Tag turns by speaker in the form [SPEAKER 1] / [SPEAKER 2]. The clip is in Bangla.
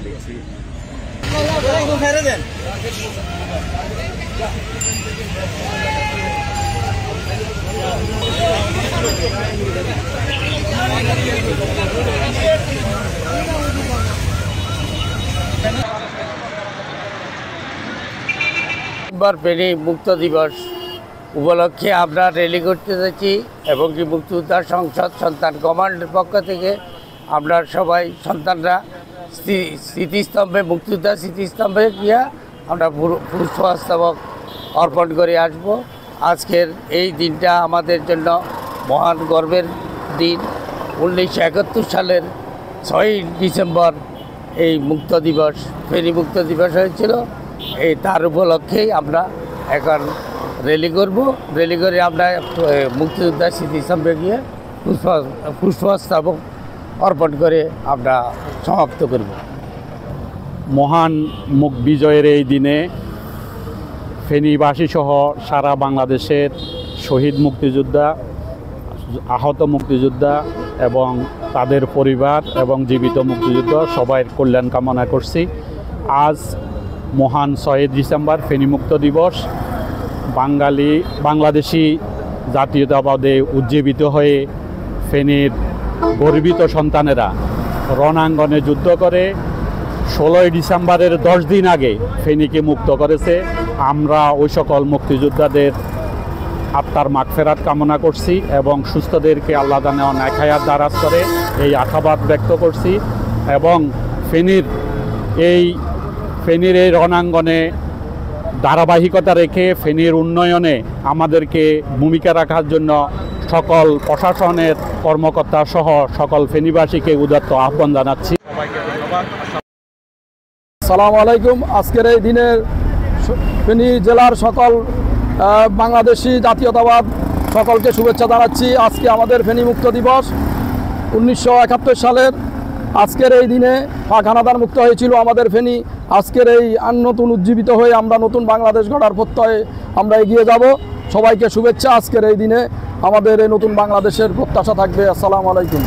[SPEAKER 1] দেখছি।
[SPEAKER 2] ফেনী মুক্ত দিবস উপলক্ষে আমরা র্যালি করতে যাচ্ছি এবং কি মুক্তিযোদ্ধা সংসদ সন্তান কমান্ডের পক্ষ থেকে আমরা সবাই সন্তানরা স্মৃতিস্তম্ভে মুক্তিযোদ্ধা স্মৃতিস্তম্ভে গিয়ে আমরা পুষ্পস্তবক অর্পণ করে আসব। আজকের এই দিনটা আমাদের জন্য মহান গর্বের দিন। 1971 সালের 6ই ডিসেম্বর এই মুক্ত দিবস ফেনী মুক্ত দিবস হয়েছিল। এই তার উপলক্ষেই আমরা এখন র্যালি করব। র্যালি করে আমরা মুক্তিযোদ্ধা স্মৃতিস্তম্ভে গিয়ে পুষ্পস্তবক অর্পণ করে আমরা সমাপ্ত করব।
[SPEAKER 3] মহান বিজয়ের এই দিনে ফেনীবাসী সহ সারা বাংলাদেশের শহীদ মুক্তিযোদ্ধা, আহত মুক্তিযোদ্ধা এবং তাদের পরিবার এবং জীবিত মুক্তিযোদ্ধা সবাইয়ের কল্যাণ কামনা করছি। আজ মহান 6 ডিসেম্বর ফেনী মুক্ত দিবস। বাংলাদেশি জাতীয়তাবাদে উজ্জীবিত হয়ে ফেনীর গর্বিত সন্তানেরা রণাঙ্গনে যুদ্ধ করে 16 ডিসেম্বরের 10 দিন আগে ফেনীকে মুক্ত করেছে। আমরা ওই সকল মুক্তিযোদ্ধাদের আত্মার মাগফিরাত কামনা করছি এবং সুস্থদেরকে আল্লাহ জানে অনেক হায়াত দারাজ করে এই আশাবাদ ব্যক্ত করছি এবং ফেনীর এই রণাঙ্গনে ধারাবাহিকতা রেখে ফেনীর উন্নয়নে আমাদেরকে ভূমিকা রাখার জন্য সকল প্রশাসনের কর্মকর্তা সহ সকল ফেনীবাসীকে উদাত্ত আহ্বান জানাচ্ছি।
[SPEAKER 1] সবাইকে ধন্যবাদ।
[SPEAKER 4] আসসালামু আলাইকুম। আজকের এই দিনের ফেনী জেলার সকল বাংলাদেশি জাতীয়তাবাদ সকলকে শুভেচ্ছা জানাচ্ছি। আজকে আমাদের ফেনী মুক্ত দিবস। 1971 সালের আজকের এই দিনে পাক হানাদার মুক্ত হয়েছিল আমাদের ফেনী। আজকের এই নতুন উজ্জীবিত হয়ে আমরা নতুন বাংলাদেশ গড়ার প্রত্যয়ে আমরা এগিয়ে যাব। সবাইকে শুভেচ্ছা। আজকের এই দিনে আমাদের এই নতুন বাংলাদেশের প্রত্যাশা থাকবে। আসসালামু আলাইকুম।